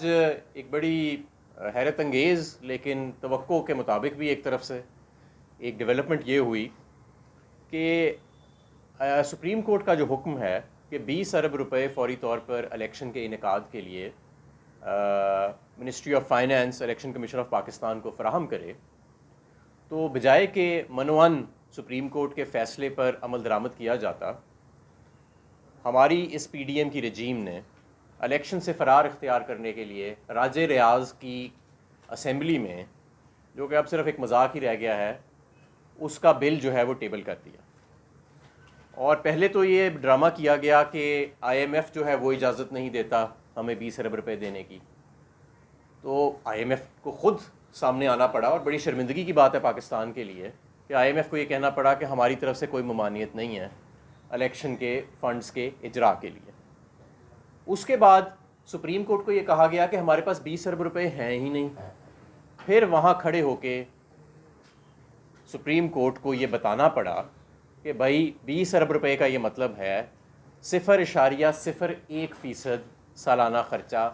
ایک بڑی حیرت انگیز لیکن توقع کے مطابق بھی ایک طرف سے ایک ڈیولپمنٹ یہ ہوئی کہ سپریم کورٹ کا جو حکم ہے کہ 20 ارب روپے فوری طور پر الیکشن کے انعقاد کے لیے ministry of finance election commission of Pakistan کو فراہم کرے، تو بجائے کہ منوان سپریم کورٹ کے فیصلے پر عمل درآمد کیا جاتا، ہماری اس پی ڈی ایم کی رجیم نے الیکشن سے فرار اختیار کرنے کے لیے راج ریاض کی اسمبلی میں، جو کہ اب صرف ایک مذاق ہی رہ گیا ہے، اس کا بل جو ہے وہ ٹیبل کر دیا۔ اور پہلے تو یہ ڈرامہ کیا گیا کہ آئی ایم ایف جو ہے وہ اجازت نہیں دیتا ہمیں 20 ارب روپے دینے کی، تو آئی ایم ایف کو خود سامنے آنا پڑا، اور بڑی شرمندگی کی بات ہے پاکستان کے لیے کہ آئی ایم ایف کو یہ کہنا پڑا کہ ہماری طرف سے کوئی ممانعت نہیں ہے الیکشن کے فنڈز کے اجراء کے لیے۔ اس کے بعد سپریم کورٹ کو یہ کہا گیا کہ ہمارے پاس 20 ارب روپے ہیں ہی نہیں۔ پھر وہاں کھڑے ہو کے سپریم کورٹ کو یہ بتانا پڑا کہ بھائی 20 ارب روپے کا یہ مطلب ہے 0.01% سالانہ خرچہ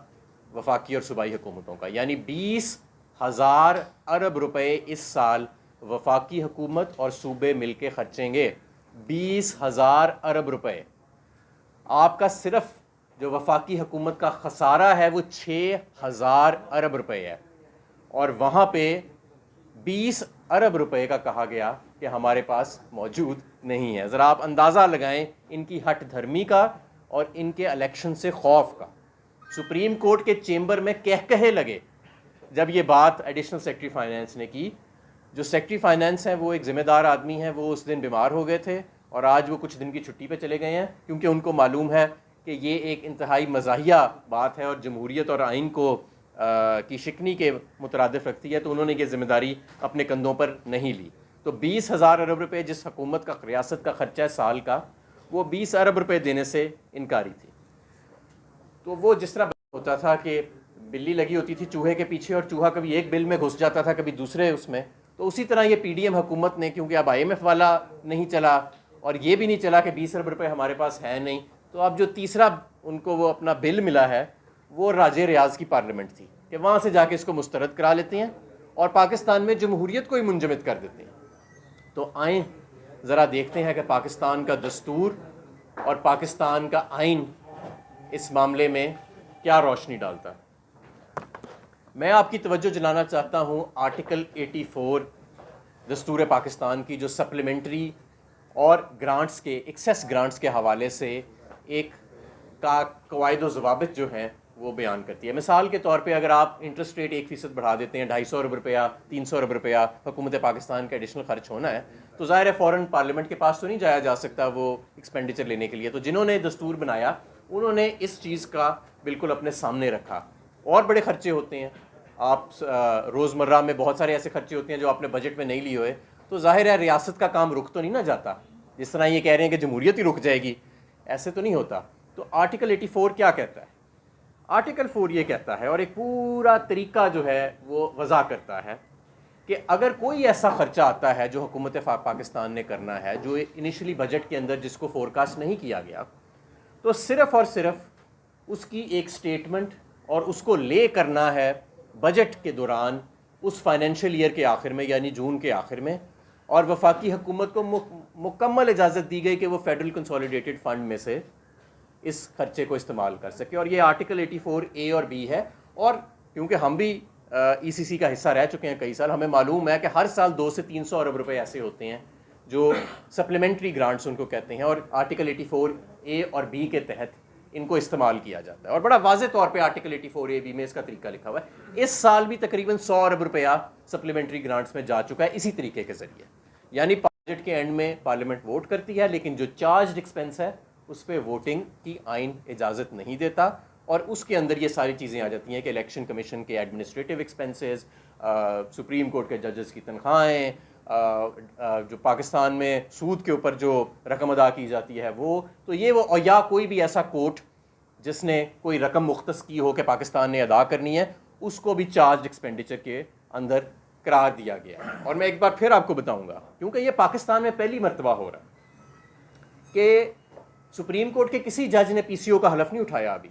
وفاقی اور صوبائی حکومتوں کا، یعنی 20,000 ارب روپے اس سال وفاقی حکومت اور صوبے مل کے خرچیں گے۔ 20,000 ارب روپے۔ آپ کا صرف جو وفاقی حکومت کا خسارہ ہے وہ 6,000 ارب روپے ہے، اور وہاں پہ 20 ارب روپے کا کہا گیا کہ ہمارے پاس موجود نہیں ہے۔ ذرا آپ اندازہ لگائیں ان کی ہٹ دھرمی کا اور ان کے الیکشن سے خوف کا۔ سپریم کورٹ کے چیمبر میں کہے لگے جب یہ بات ایڈیشنل سیکرٹری فائنانس نے کی۔ جو سیکرٹری فائنانس ہیں وہ ایک ذمہ دار آدمی ہیں، وہ اس دن بیمار ہو گئے تھے اور آج وہ کچھ دن کی چھٹی پہ چلے گئے ہیں، کیونکہ ان کو معلوم ہے کہ یہ ایک انتہائی مزاحیہ بات ہے اور جمہوریت اور آئین کو کی شکنی کے مترادف رکھتی ہے، تو انہوں نے یہ ذمہ داری اپنے کندھوں پر نہیں لی۔ تو 20,000 ارب روپے جس حکومت کا ریاست کا خرچہ ہے سال کا، وہ 20 ارب روپے دینے سے انکاری تھی۔ تو وہ جس طرح ہوتا تھا کہ بلی لگی ہوتی تھی چوہے کے پیچھے، اور چوہا کبھی ایک بل میں گھس جاتا تھا کبھی دوسرے اس میں، تو اسی طرح یہ پی ڈی ایم حکومت نے، کیونکہ اب آئی ایم ایف والا نہیں چلا اور یہ بھی نہیں چلا کہ 20 ارب روپے ہمارے پاس ہے نہیں، تو اب جو تیسرا ان کو وہ اپنا بل ملا ہے وہ راج ریاض کی پارلیمنٹ تھی کہ وہاں سے جا کے اس کو مسترد کرا لیتے ہیں اور پاکستان میں جمہوریت کو ہی منجمد کر دیتے ہیں۔ تو آئیں ذرا دیکھتے ہیں کہ پاکستان کا دستور اور پاکستان کا آئین اس معاملے میں کیا روشنی ڈالتا ہے۔ میں آپ کی توجہ دلانا چاہتا ہوں آرٹیکل 84 دستور پاکستان کی، جو سپلیمنٹری اور گرانٹس کے ایکسیس گرانٹس کے حوالے سے ایک قواعد و ضوابط جو ہیں وہ بیان کرتی ہے۔ مثال کے طور پہ اگر آپ انٹرسٹ ریٹ 1% بڑھا دیتے ہیں، 250 ارب روپیہ 300 ارب روپیہ حکومت پاکستان کا ایڈیشنل خرچ ہونا ہے، تو ظاہر ہے فوراً پارلیمنٹ کے پاس تو نہیں جایا جا سکتا وہ ایکسپینڈیچر لینے کے لیے۔ تو جنہوں نے دستور بنایا انہوں نے اس چیز کا بالکل اپنے سامنے رکھا۔ اور بڑے خرچے ہوتے ہیں، آپ روزمرہ میں بہت سارے ایسے خرچے ہوتے ہیں جو آپ نے بجٹ میں نہیں لیے ہوئے، تو ظاہر ہے ریاست کا کام رک تو نہیں نہ جاتا، جس طرح یہ کہہ رہے ہیں کہ جمہوریت ہی رک جائے گی، ایسے تو نہیں ہوتا۔ تو آرٹیکل 84 کیا کہتا ہے؟ آرٹیکل 4 یہ کہتا ہے، اور ایک پورا طریقہ جو ہے وہ وضع کرتا ہے کہ اگر کوئی ایسا خرچہ آتا ہے جو حکومت پاکستان نے کرنا ہے، جو انیشلی بجٹ کے اندر جس کو فورکاسٹ نہیں کیا گیا، تو صرف اور صرف اس کی ایک سٹیٹمنٹ اور اس کو لے کرنا ہے بجٹ کے دوران اس فائنینشیل ایئر کے آخر میں، یعنی جون کے آخر میں، اور وفاقی حکومت کو مکمل اجازت دی گئی کہ وہ فیڈرل کنسولیڈیٹڈ فنڈ میں سے اس خرچے کو استعمال کر سکے۔ اور یہ آرٹیکل 84 اے اور بی ہے، اور کیونکہ ہم بھی ای سی سی کا حصہ رہ چکے ہیں کئی سال، ہمیں معلوم ہے کہ ہر سال 200 سے 300 ارب روپے ایسے ہوتے ہیں جو سپلیمنٹری گرانٹس ان کو کہتے ہیں، اور آرٹیکل 84 اے اور بی کے تحت ان کو استعمال کیا جاتا ہے۔ اور بڑا واضح طور پہ آرٹیکل 84 اے بی میں اس کا طریقہ لکھا ہوا ہے۔ اس سال بھی تقریباً 100 ارب روپیہ سپلیمنٹری گرانٹس میں جا چکا ہے اسی طریقے کے ذریعے، یعنی بجٹ کے اینڈ میں پارلیمنٹ ووٹ کرتی ہے، لیکن جو چارجڈ ایکسپینس ہے اس پہ ووٹنگ کی آئین اجازت نہیں دیتا، اور اس کے اندر یہ ساری چیزیں آ جاتی ہیں کہ الیکشن کمیشن کے ایڈمنسٹریٹو ایکسپینسز، سپریم کورٹ کے ججز کی تنخواہیں، جو پاکستان میں سود کے اوپر جو رقم ادا کی جاتی ہے وہ، تو یہ وہ، یا کوئی بھی ایسا کورٹ جس نے کوئی رقم مختص کی ہو کہ پاکستان نے ادا کرنی ہے، اس کو بھی چارج ایکسپینڈیچر کے اندر قرار دیا گیا ہے۔ اور میں ایک بار پھر آپ کو بتاؤں گا، کیونکہ یہ پاکستان میں پہلی مرتبہ ہو رہا ہے کہ سپریم کورٹ کے کسی جج نے پی سی او کا حلف نہیں اٹھایا ابھی،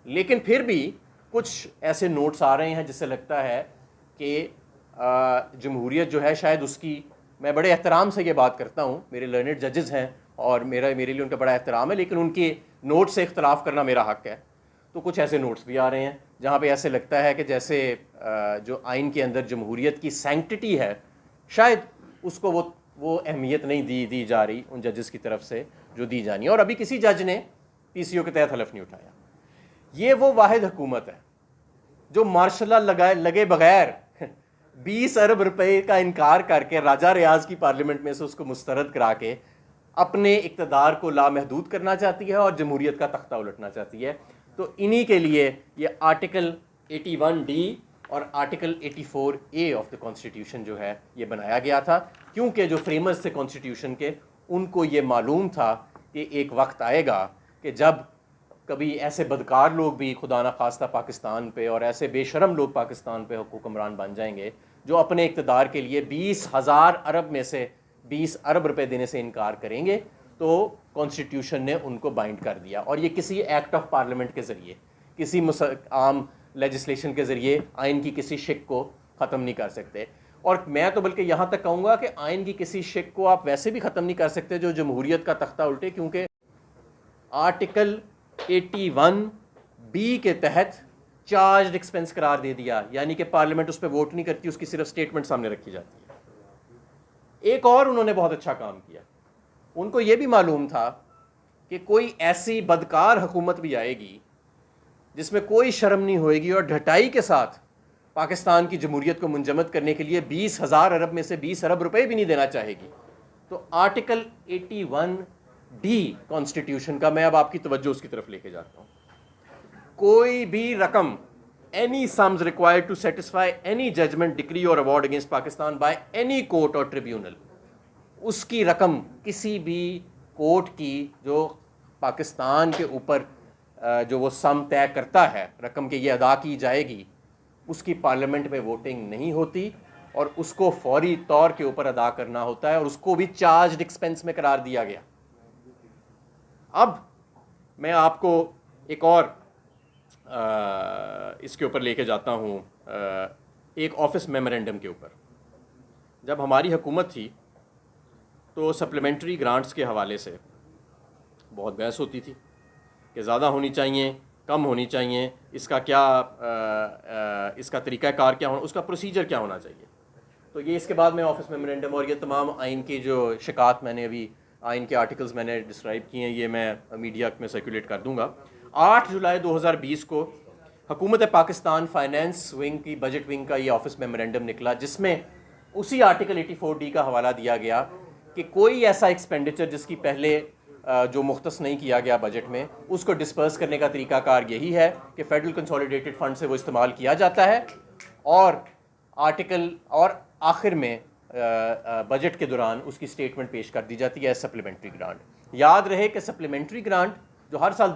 لیکن پھر بھی کچھ ایسے نوٹس آ رہے ہیں جس سے لگتا ہے کہ جمہوریت جو ہے شاید اس کی، میں بڑے احترام سے یہ بات کرتا ہوں، میرے لرنڈ ججز ہیں اور میرے لیے ان کا بڑا احترام ہے، لیکن ان کے نوٹ سے اختلاف کرنا میرا حق ہے. تو کچھ ایسے نوٹس بھی آ رہے ہیں جہاں پہ ایسے لگتا ہے کہ جیسے جو آئین کے اندر جمہوریت کی سینکٹٹی ہے شاید اس کو وہ اہمیت نہیں دی جا رہی ان ججز کی طرف سے جو دی جانی ہے. اور ابھی کسی جج نے پی سی او کے تحت حلف نہیں اٹھایا. یہ وہ واحد حکومت ہے جو مارشل لا لگے بغیر 20 ارب روپے کا انکار کر کے راجہ ریاض کی پارلیمنٹ میں سے اس کو مسترد کرا کے اپنے اقتدار کو لامحدود کرنا چاہتی ہے اور جمہوریت کا تختہ الٹنا چاہتی ہے. تو انہی کے لیے یہ آرٹیکل 81D اور article 84A of the constitution جو ہے یہ بنایا گیا تھا، کیونکہ جو فریمرز تھے کانسٹیٹیوشن کے ان کو یہ معلوم تھا کہ ایک وقت آئے گا کہ جب کبھی ایسے بدکار لوگ بھی خدا نخواستہ پاکستان پہ اور ایسے بے شرم لوگ پاکستان پہ حکمران بن جائیں گے جو اپنے اقتدار کے لیے 20,000 ارب میں سے 20 ارب روپے دینے سے انکار کریں گے. تو کانسٹیٹیوشن نے ان کو بائنڈ کر دیا، اور یہ کسی ایکٹ آف پارلیمنٹ کے ذریعے، کسی عام لیجسلیشن کے ذریعے آئین کی کسی شک کو ختم نہیں کر سکتے. اور میں تو بلکہ یہاں تک کہوں گا کہ آئین کی کسی شک کو آپ ویسے بھی ختم نہیں کر سکتے جو جمہوریت کا تختہ الٹے، کیونکہ آرٹیکل 81B کے تحت چارجڈ ایکسپنس قرار دے دیا، یعنی کہ پارلیمنٹ اس پہ ووٹ نہیں کرتی، اس کی صرف سٹیٹمنٹ سامنے رکھی جاتی ہے. ایک اور انہوں نے بہت اچھا کام کیا، ان کو یہ بھی معلوم تھا کہ کوئی ایسی بدکار حکومت بھی آئے گی جس میں کوئی شرم نہیں ہوئے گی اور ڈھٹائی کے ساتھ پاکستان کی جمہوریت کو منجمد کرنے کے لیے 20,000 ارب میں سے 20 ارب روپے بھی نہیں دینا چاہے گی. تو آرٹیکل 81D کانسٹیٹیوشن کا میں اب آپ کی توجہ اس کی طرف لے کے جاتا ہوں. کوئی بھی رقم any sums required to satisfy any judgment, decree or award against Pakistan by any court or tribunal، اس کی رقم کسی بھی کورٹ کی جو پاکستان کے اوپر جو وہ سم طے کرتا ہے رقم کے یہ ادا کی جائے گی، اس کی پارلیمنٹ میں ووٹنگ نہیں ہوتی اور اس کو فوری طور کے اوپر ادا کرنا ہوتا ہے، اور اس کو بھی چارجڈ ایکسپنس میں قرار دیا گیا. اب میں آپ کو ایک اور اس کے اوپر لے کے جاتا ہوں، ایک آفس میمورینڈم کے اوپر. جب ہماری حکومت تھی تو سپلیمنٹری گرانٹس کے حوالے سے بہت بحث ہوتی تھی کہ زیادہ ہونی چاہیے، کم ہونی چاہیے، اس کا کیا اس کا طریقہ کار کیا ہونا، اس کا پروسیجر کیا ہونا چاہیے. تو یہ اس کے بعد میں آفس میمورینڈم اور یہ تمام آئین کی جو شکایات میں نے ابھی آئین کے آرٹیکلز میں نے ڈسکرائب کیے ہیں یہ میں میڈیا میں سرکولیٹ کر دوں گا. 8 جولائی 2020 کو حکومت پاکستان فائنینس ونگ کی بجٹ ونگ کا یہ آفس میمورینڈم نکلا، جس میں اسی آرٹیکل 84D کا حوالہ دیا گیا کہ کوئی ایسا ایکسپینڈیچر جس کی پہلے جو مختص نہیں کیا گیا بجٹ میں، اس کو ڈسپرس کرنے کا طریقہ کار یہی ہے کہ فیڈرل کنسولیڈیٹڈ فنڈ سے وہ استعمال کیا جاتا ہے، اور آخر میں بجٹ کے دوران اس کی سٹیٹمنٹ پیش کر دی جاتی ہے سپلیمنٹری گرانٹ. یاد رہے کہ سپلیمنٹری گرانٹ جو ہر سال